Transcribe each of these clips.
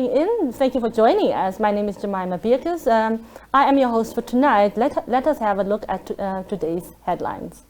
tuning in. Thank you for joining us. My name is Jemima Beatrice. I am your host for tonight. Let us have a look at today's headlines.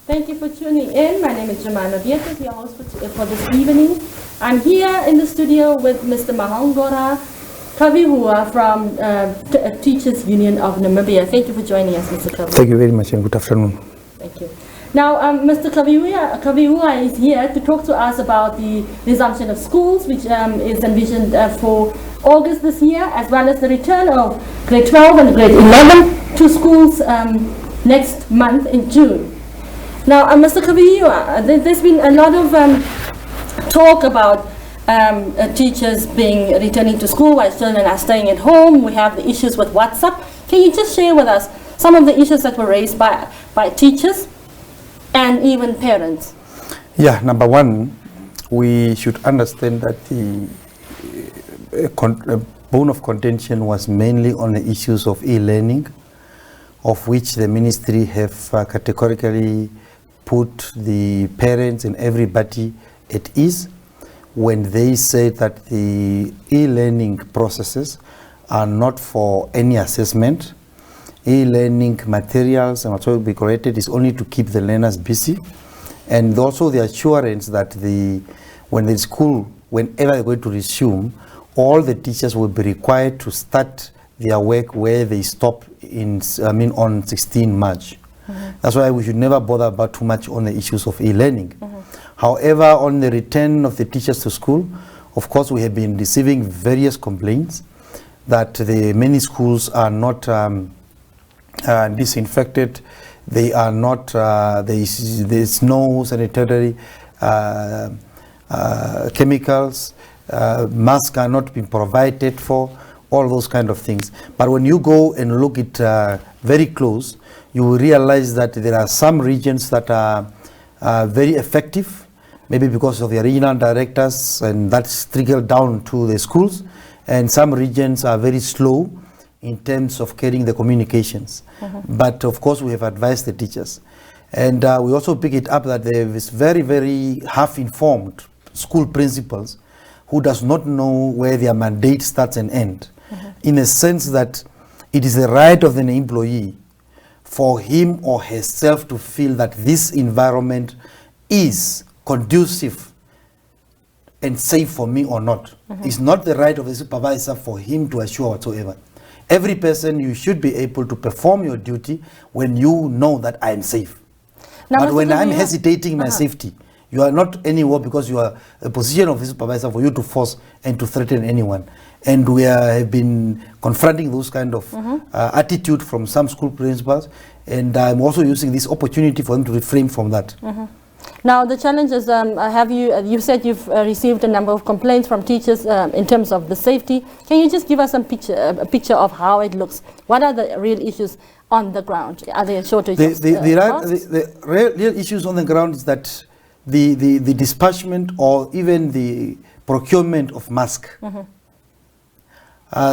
Thank you for tuning in. My name is Jemima Beatrice, your host for this evening. I'm here in the studio with Mr. Mahongora Kavihua from Teachers Union of Namibia. Thank you for joining us, Mr. Kavihua. Thank you very much and good afternoon. Thank you. Now, Mr. Kavihua is here to talk to us about the resumption of schools, which is envisioned for August this year, as well as the return of grade 12 and grade 11 to schools next month in June. Now, Mr. Kavihua, there's been a lot of talk about teachers returning to school while children are staying at home. We have the issues with WhatsApp. Can you just share with us some of the issues that were raised by teachers and even parents? Yeah, number one, we should understand that the bone of contention was mainly on the issues of e-learning, of which the ministry have categorically put the parents and everybody at ease when they say that the e-learning processes are not for any assessment. E-learning materials and what will be created is only to keep the learners busy, and also the assurance that when the school, whenever they're going to resume, all the teachers will be required to start their work where they stop on 16 March. That's why we should never bother about too much on the issues of e-learning. However, on the return of the teachers to school, of course, we have been receiving various complaints that the many schools are not disinfected. They are not. There's no sanitary chemicals. Masks are not being provided for. All those kind of things. But when you go and look at very close, you will realize that there are some regions that are very effective, maybe because of the regional directors, and that's trickled down to the schools, and some regions are very slow in terms of carrying the communications. But of course we have advised the teachers, and we also pick it up that there is very, very half-informed school principals who does not know where their mandate starts and ends, in a sense that it is the right of an employee for him or herself to feel that this environment is conducive and safe for me or not. It's not the right of the supervisor for him to assure whatsoever. Every person, you should be able to perform your duty when you know that I am safe. Now, but when I'm hesitating my safety, you are not anywhere because you are a position of the supervisor for you to force and to threaten anyone. And we have been confronting those kind of attitude from some school principals, and I'm also using this opportunity for them to refrain from that. Now the challenge is, you said you've received a number of complaints from teachers in terms of the safety. Can you just give us a picture of how it looks? What are the real issues on the ground? Are there shortages? The real issues on the ground is that the dispatchment or even the procurement of masks.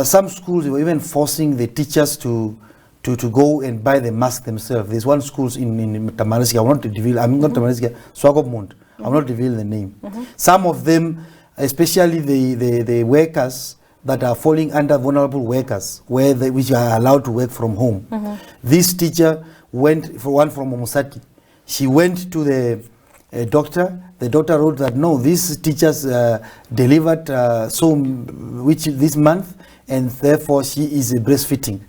Some schools were even forcing the teachers to go and buy the mask themselves. There's one school in Tamarisia, I want to reveal, I'm not Tamarisia, Swakopmund, I'm not revealing the name. Some of them, especially the workers that are falling under vulnerable workers, which are allowed to work from home. This teacher went, for one from Omusaki, she went to the doctor. The doctor wrote that no, these teachers delivered this month, and therefore she is breastfeeding.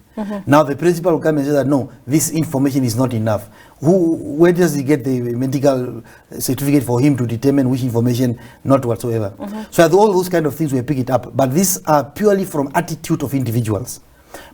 Now the principal will come and say that no, this information is not enough. Where does he get the medical certificate for him to determine which information not whatsoever? So all those kind of things we pick it up, but these are purely from attitude of individuals.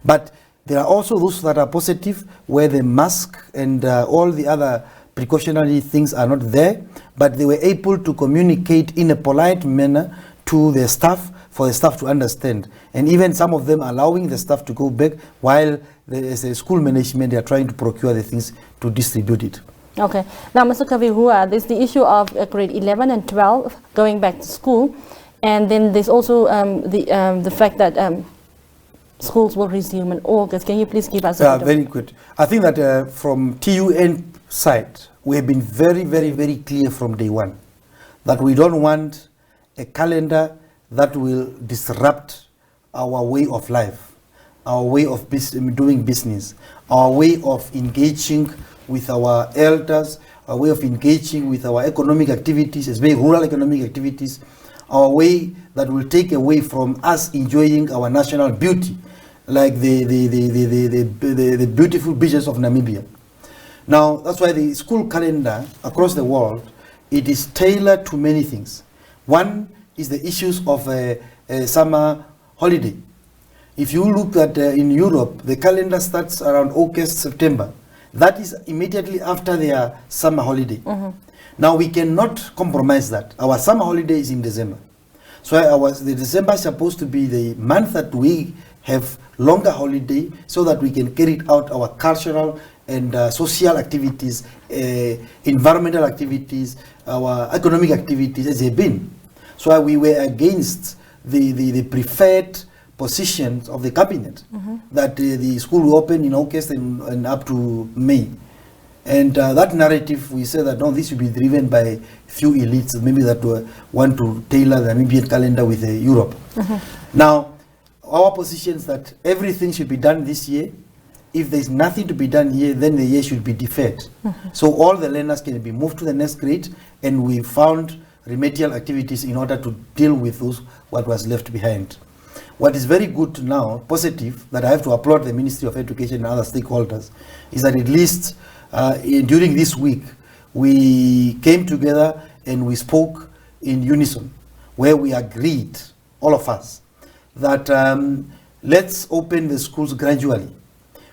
But there are also those that are positive, where the mask and all the other precautionary things are not there, but they were able to communicate in a polite manner to the staff, for the staff to understand, and even some of them allowing the staff to go back while as a school management they are trying to procure the things to distribute it. Okay. Now, Mr. Kavihua, there's the issue of grade 11 and 12 going back to school, and then there's also the fact that schools will resume in August. Can you please give us a very good. I think that from TUN side, we have been very, very, very clear from day one that we don't want a calendar that will disrupt our way of life, our way of doing business, our way of engaging with our elders, our way of engaging with our economic activities, especially rural economic activities, our way that will take away from us enjoying our national beauty, like the beautiful beaches of Namibia. Now, that's why the school calendar across the world, it is tailored to many things. One is the issues of a summer holiday. If you look at in Europe, the calendar starts around August, September. That is immediately after their summer holiday. Now we cannot compromise that. Our summer holiday is in December. So the December is supposed to be the month that we have longer holiday so that we can carry out our cultural and social activities, environmental activities, our economic activities as they've been. So we were against the preferred positions of the cabinet that the school will open in August and up to May. And that narrative, we said that no, this will be driven by few elites, maybe that want to tailor the Namibian calendar with Europe. Now, our position is that everything should be done this year. If there's nothing to be done here, then the year should be deferred. So all the learners can be moved to the next grade, and we found remedial activities in order to deal with what was left behind. What is very good now, positive, that I have to applaud the Ministry of Education and other stakeholders, is that at least during this week, we came together and we spoke in unison, where we agreed, all of us, that let's open the schools gradually,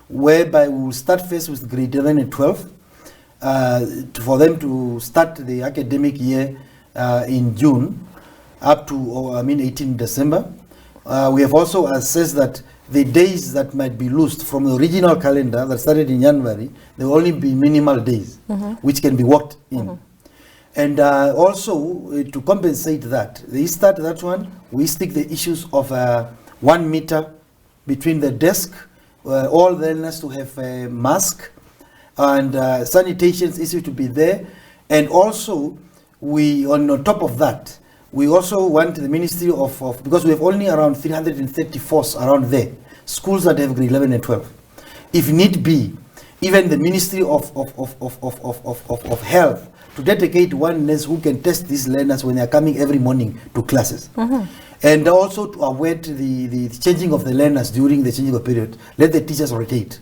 whereby we will start first with grade 11 and 12, for them to start the academic year in June up to 18 December. We have also assessed that the days that might be lost from the original calendar that started in January, there will only be minimal days which can be worked in. And also to compensate that, they start that one, we stick the issues of 1 meter between the desk, all the learners to have a mask, and sanitation issue to be there. And also, on top of that, we also want the Ministry of because we have only around 334 around there, schools that have grade 11 and 12. If need be, even the Ministry of Health to dedicate one nurse who can test these learners when they are coming every morning to classes. And also to await the changing of the learners during the changing of period. Let the teachers rotate.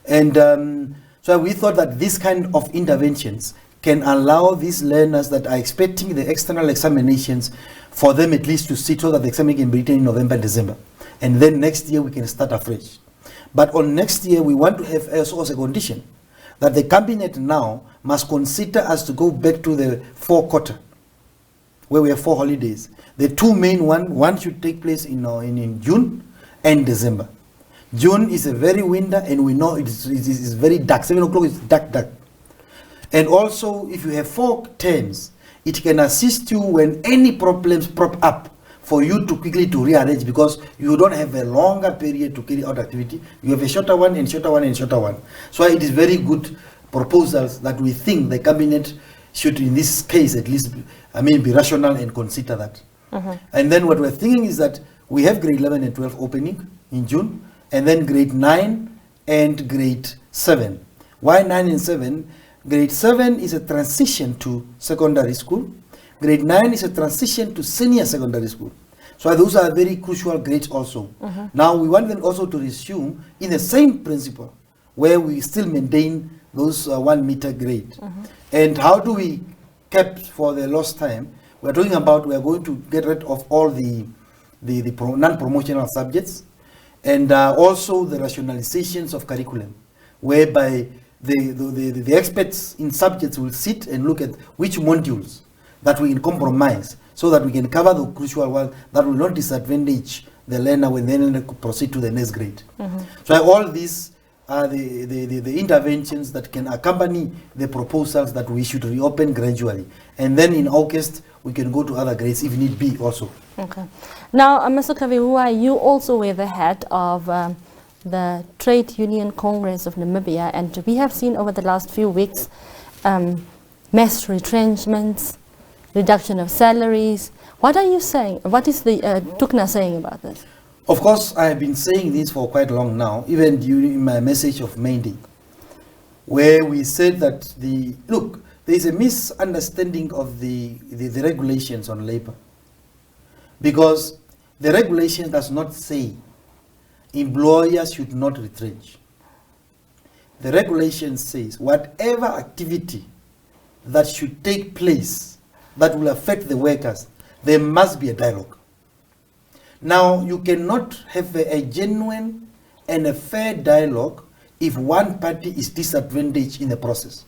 And so we thought that this kind of interventions can allow these learners that are expecting the external examinations for them at least to sit so that the exam can be written in November, December. And then next year we can start afresh. But on next year we want to have also a condition that the cabinet now must consider us to go back to the 4 quarter, where we have 4 holidays. The 2 main one should take place in June and December. June is a very winter, and we know it is very dark. 7 o'clock is dark. And also, if you have 4 terms, it can assist you when any problems prop up for you to quickly to rearrange, because you don't have a longer period to carry out activity. You have a shorter one and shorter one and shorter one. So it is very good proposals that we think the cabinet should, in this case at least, be rational and consider that. And then what we're thinking is that we have grade 11 and 12 opening in June, and then grade 9 and grade 7. Why 9 and 7? Grade 7 is a transition to secondary school. Grade 9 is a transition to senior secondary school. So those are very crucial grades also. Now we want them also to resume in the same principle, where we still maintain those 1 meter grade. And how do we cap for the lost time? We're talking about we are going to get rid of all the non-promotional subjects, and also the rationalizations of curriculum, whereby the experts in subjects will sit and look at which modules that we can compromise, so that we can cover the crucial one that will not disadvantage the learner when they learner proceed to the next grade. So all these are the interventions that can accompany the proposals that we should reopen gradually. And then in August, we can go to other grades if need be also. Okay. Now, Mr. Kavihua, you also were the head of the Trade Union Congress of Namibia, and we have seen over the last few weeks mass retrenchments, reduction of salaries. What are you saying? What is the TUCNA saying about this? Of course, I have been saying this for quite long now, even during my message of May Day, where we said that there is a misunderstanding of the regulations on labor, because the regulation does not say employers should not retrench. The regulation says whatever activity that should take place that will affect the workers, there must be a dialogue. Now, you cannot have a genuine and a fair dialogue if one party is disadvantaged in the process.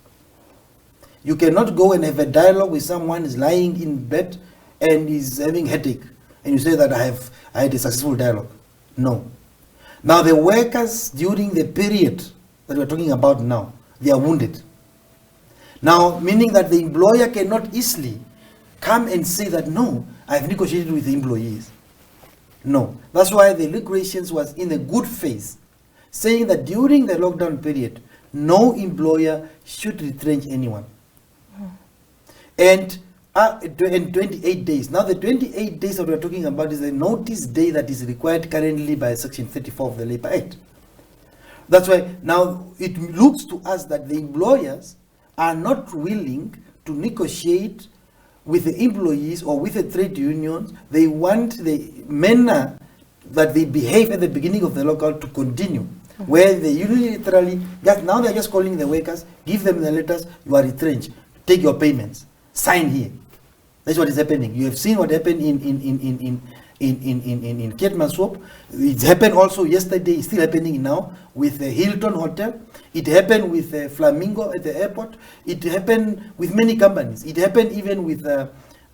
You cannot go and have a dialogue with someone who is lying in bed and is having headache, and you say that I had a successful dialogue. No. Now, the workers during the period that we're talking about now, they are wounded. Now, meaning that the employer cannot easily come and say that, no, I've negotiated with the employees. No. That's why the regulations was in a good phase, saying that during the lockdown period, no employer should retrench anyone. And in 28 days. Now, the 28 days that we're talking about is a notice day that is required currently by Section 34 of the Labour Act. That's why now it looks to us that the employers are not willing to negotiate with the employees or with the trade unions. They want the manner that they behave at the beginning of the lockdown to continue, where they unilaterally, now they're just calling the workers, give them the letters, you are retrenched, take your payments, sign here. That's what is happening. You have seen what happened in Keetmanshoop. It happened also yesterday, it's still happening now with the Hilton Hotel. It happened with Flamingo at the airport. It happened with many companies. It happened even with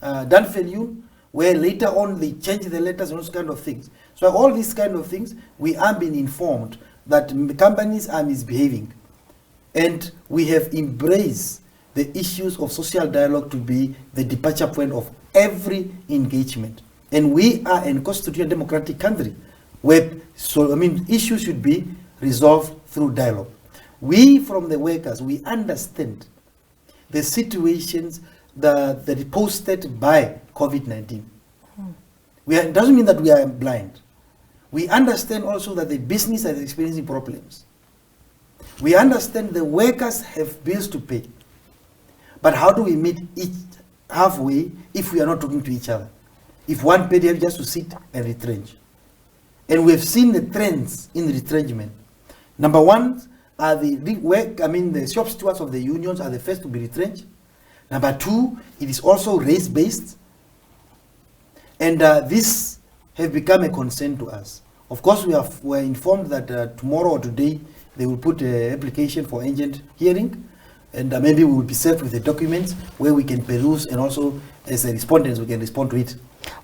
Danfelion, where later on they changed the letters and those kind of things. So all these kind of things, we are being informed that companies are misbehaving. And we have embraced the issues of social dialogue to be the departure point of every engagement. And we are a constitutional democratic country where issues should be resolved through dialogue. We from the workers, we understand the situations that are posted by COVID-19. It doesn't mean that we are blind. We understand also that the business is experiencing problems. We understand the workers have bills to pay. But how do we meet each halfway if we are not talking to each other? If one party has just to sit and retrench. And we've seen the trends in retrenchment. Number one are the shop stewards of the unions are the first to be retrenched. Number two, it is also race-based. And this has become a concern to us. Of course, we are informed that tomorrow or today, they will put an application for urgent hearing. And maybe we will be served with the documents where we can peruse, and also as a respondents we can respond to it.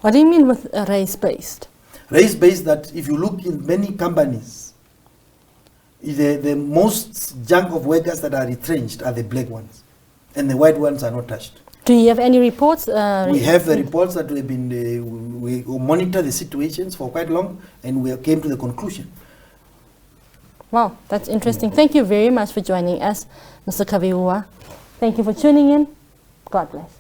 What do you mean with race-based? Race-based, that if you look in many companies, the most chunk of workers that are retrenched are the black ones, and the white ones are not touched. Do you have any reports? We have the reports that we have been, we monitor the situations for quite long, and we came to the conclusion. Wow, that's interesting. Thank you very much for joining us, Mr. Kavihua. Thank you for tuning in. God bless.